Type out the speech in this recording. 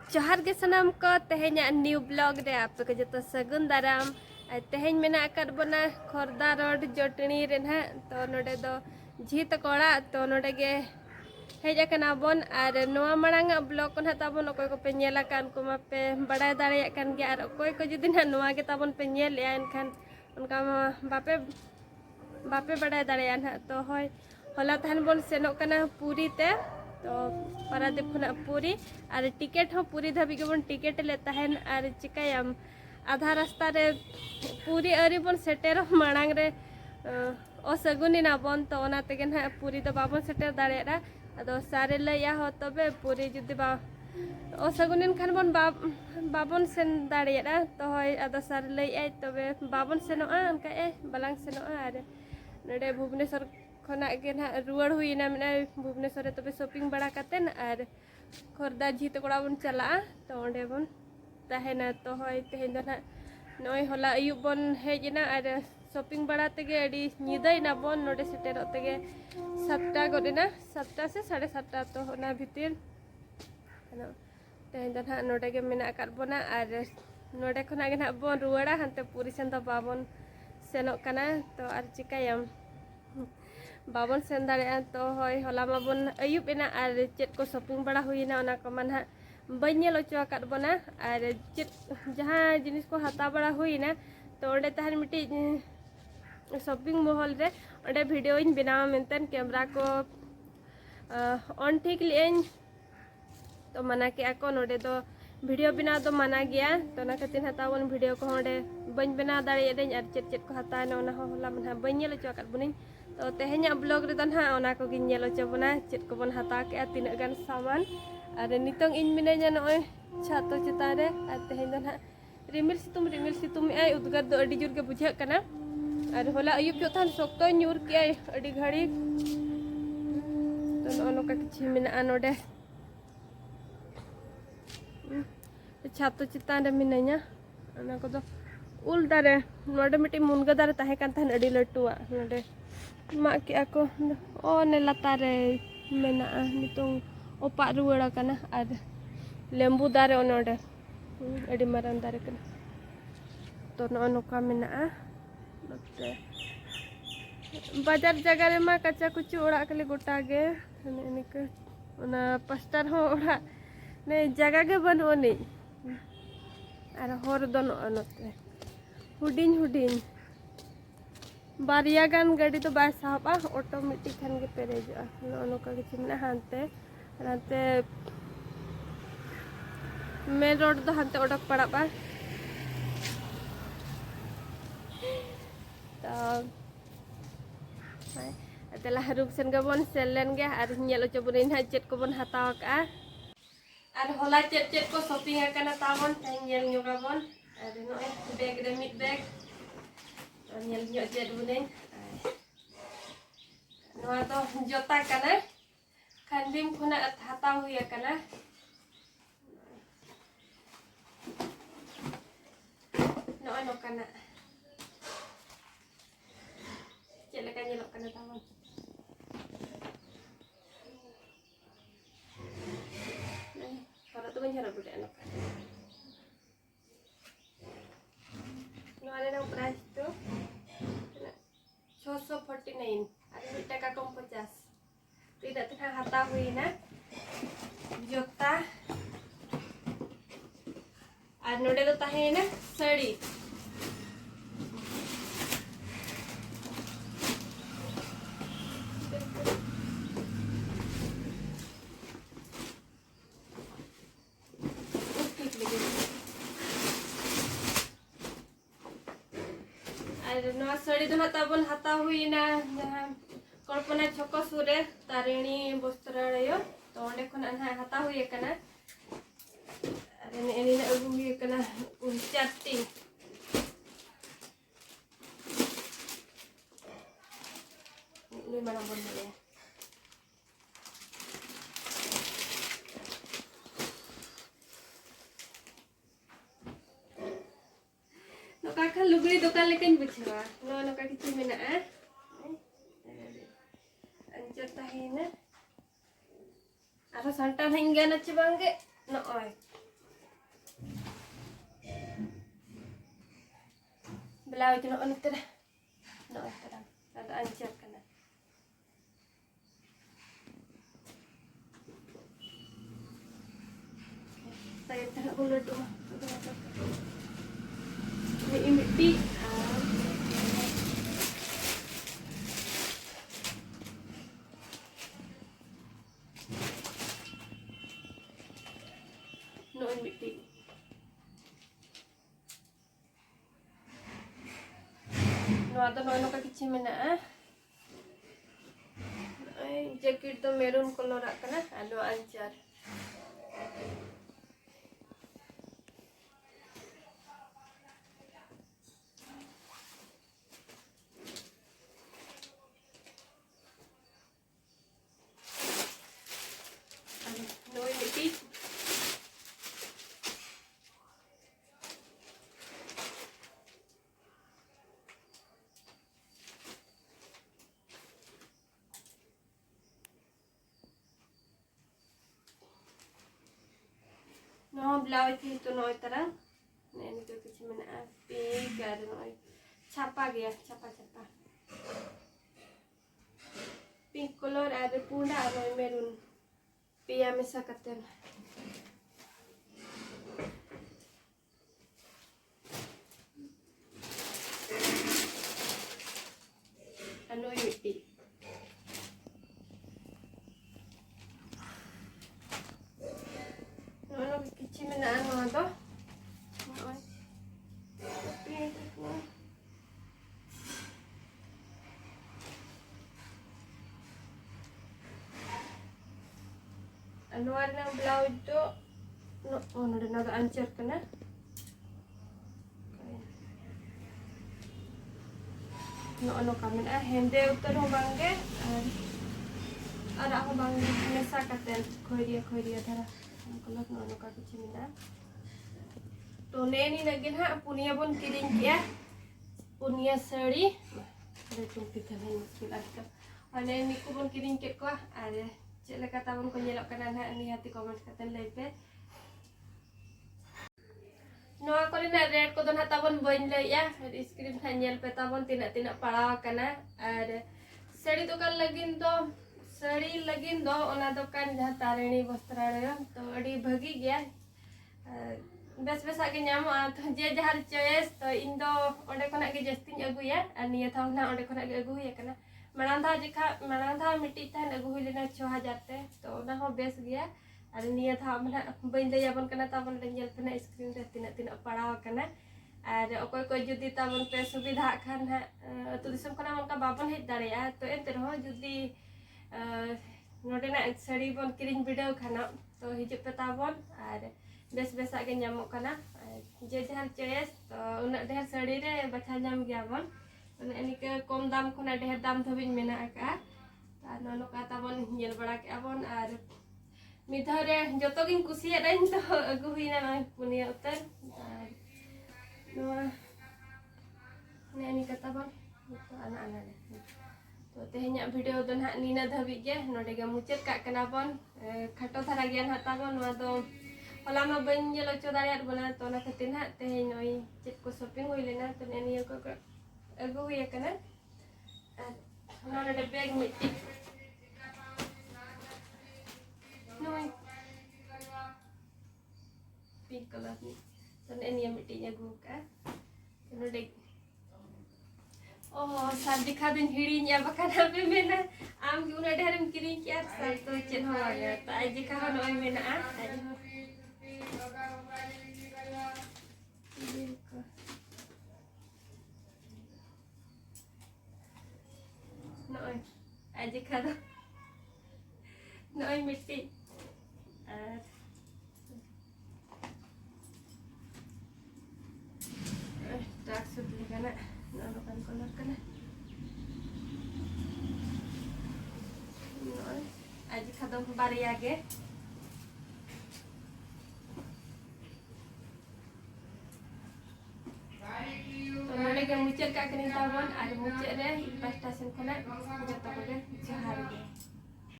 जोहार के सनाम को तेहेኛ न्यू ब्लॉग रे आपे को जतो सगुन दाराम तेहेñ मेना कर बना खोरदा रोड जटनी रे ना तो नोडे दो झीत कोड़ा तो नोडे गे हेज कना बोन आर नोआ मरांग ब्लॉग को ना ताबन ओकोय को पे नेला कान को मापे बड़ाय दाड़े कान गे आर ओकोय को जुदी ना नोआ गे ताबन पे नेल या एनखान उनका बापे बापे बड़ाय दाड़े ना तो होय होला तहन बोन सेनो कना पूरी ते तो पारादीप खुना पूरी और टिकेट हो पूरी धाबी के बन टिकेट ले तहन और चिकायाम आधा रास्ता रे पूरी अरी बन सेटेर मांग रे असगुनी ना बन तो ओना तेगे ना पूरी तो बाबन सेटेर दाड़ेरा अदो सारे लैया हो तबे पूरी जुदी बा असगुनिन खान बन बाबन सेन दाड़ेरा तो होय अदो सारे लैया तबे बाबन सेनोआ अनका बालांग सेनोआ आर नडे भुवनेश्वर खना के ना रुआड़ हुईना मेना भुवनेश्वर तबे शॉपिंग बड़ा कतेन और खोरदा झीत कोड़ा बन चला तो ओंडे बन तहेना तो होय तेहेन दो ना नय होला अयुब बन हेजना और शॉपिंग बड़ा तेगे अडी निदाइना बन नोडे सेटेरो तेगे 7टा गोदेना 7टा से 7:30 तो होना भितिर तेहेन दो ना नोडे गे मेना कर बना और नोडे खना गे ना बन रुआड़ा हनते पूरी सेन दो बाबन सेनोक कना तो और चिकायाम बाबन सेन दाड़े तो होय होला माबन अयुब एना और चेत को शॉपिंग बड़ा हुईना ओना को मन बनेल ओचो कर बना और चेत जहाँ जिनिस को हता बड़ा हुईना तो ओंडे तहन मिटी शॉपिंग मॉल रे ओंडे वीडियो इन बनावा मेंतन कैमरा को ऑन ठीक लेन तो मना के को नोडे तो वीडियो बना तो मना गया तो ना खातिर हतावन वीडियो को ओंडे बन बना दाड़े दें और चेत चेत को हता ना ओना होला मन बनेल ओचो कर बनिन तो तेहेኛ ब्लॉग रे दन हा ओना को गिन नेल ओचो बना चेत को बन हता के तीना गान सामान और नितोंग इन मिनेजा नय छातो चिता रे और तेहेñ दन हा रिमिल सितुम आय उदगार दो अडी जोर के बुझा कना और होला अयुब जो थान सोक्तो न्यूर के आय अडी घड़ी तो नो का किछि मिना नोडे छातो चिता रे मिनेኛ ओना को दो उल दारे नोडे मिटी मुनगा दारे ताहे कान थान अडी लटुआ नोडे मा के को ओ ने लातारे मेना नितोंग ओपा रुआड़ा कना और लेम्बू दारे ओनोडे अडी मारान दारे कना तो नोका मेना नोते बाजार जगह रे मा कच्चा कुछ ओड़ा कले गोटा गे निके ओना पास्टर हो ओड़ा ने जगह गे बनो नि और होर दोनो नोते हुडिन हुडिन बारिया गान गाड़ी तो बाय साहबा ऑटोमेटिक खान के पेरेजा नोका के चिमना हानते राते मेन रोड तो हानते ओडक पड़ा बा तो तेला रूप सेन गबन सेलेन गे और नेलो चबुन हा चेत को बन हताव का और होला चेत चेत को शॉपिंग करना तावन नेल न्योगाबन और नोय बैग रे मिड बैग नेल न्यो चेत बुने नोआ तो जोता कना खंडिम खुना हता हुई कना नोय नो कना चले का नेलो कना तावन kalau tu banyak budak anak. Nolai nang price tu 649 ada टका कम 50 तो इधर तक हता हुई ना जोता और नोडे तो ताहे ना साड़ी नवा साड़ी तो ताबन हता हुई ना जहां कल्पना छको सुरे तारिणी वस्त्रालय तो ओंडे खन हता हुई कना अरे एनी ना अगु हुई कना चारटी नुई माना बन ले नोका लुगड़ी दुकान लेकिन बुझवा नोका किछि मेना अंजर ताहेना आरो संटा हंगे नच बांगे नोय ब्लाउज नोतरा अद अंचर कना saya taruh ulo tu ni miti no miti no ada no kecil mana jacket to maroon color akana ado anchar no miti no blouse itu no तरह ini tuh kecil mana api gak ada no capa gaya capa pink color ada puna ada maroon pia mesa katen ano miti no kecil mana ano to ano warna blouse to no na naga anchar kana no ano kami hende utar ho bangge ada ako bang mesa katen khoiria thara kalau no ano ka kichi mina to neni lagi ha punia bon kiring kia punia sari ada tumpi thalan muskil akka ane ni ko bon kiring ke ko ada cek leka tabon ko nyelok kanan ha ni hati comment katen lebe no ako rin na red ko don hatabon boin le ya screen tha nyel pe tabon tina padaw kana ar sari dokan lagin do ona dokan jaha tarini वस्त्रालय तो अड़ी भगी गया base आगे नामो तो जे जहार choice तो इन दो ओंडे खना के जस्ती अगुया और निया था ना ओंडे खना के अगुया कना मांग था मिट्टी था अगु हुई लेना 6000 ते तो ना हो बेस गया और निया था मना बइन ले याबन कना ताबन रेंजल पे स्क्रीन रे tina पड़ाव कना और अकोय को जुदी ताबन पे सुविधा खान है तो दिसम कना उनका बाबन हेज दाड़िया तो एते रहो जुदी नोडेना साड़ी बन किरिंग वीडियो खाना तो हिजु पे ताबन और बेस आगे नामो कना जे जहार चॉइस तो उना ढेर साड़ी रे बछा नाम गया बन एनिके कम दाम खना ढेर दाम धबिन मेना का और नो का ताबन नेल बड़ा के आबन और मिधा रे जतो गिन कुसिया दाइन तो अगु हुइना नय पुनिया उतर नो नेनी का ताबन तो आना तो तेहnya वीडियो दो ना नीना धबी गे नोडे गे मुचेत का कना बन खाटो थारा गे ना ताबन नो दो होला मा बन जेलो चोदारियात बना तो ना खतिन हा तेहे नोई चेत को शॉपिंग होई लेना तो नेनी को अगु हुई कना नोडे बैग मिट्टी नोई पिंक कलर ni तो नेनी मिट्टी अगु का नोडे oh साल दिखा दिन हिड़ी या बकाना पे मेना आम की उना ढेरम किरी क्या साल तो चेन हो गया तो आज दिखा हो नोय मेना आज नोय आज दिखा दो नोय मिट्टी डार्क सूट लेना ना kan color kana noy aji khadam bari age to nole ge mucet ka kini tabon ar mucet re pasta sen khona jata ko ge jahar ge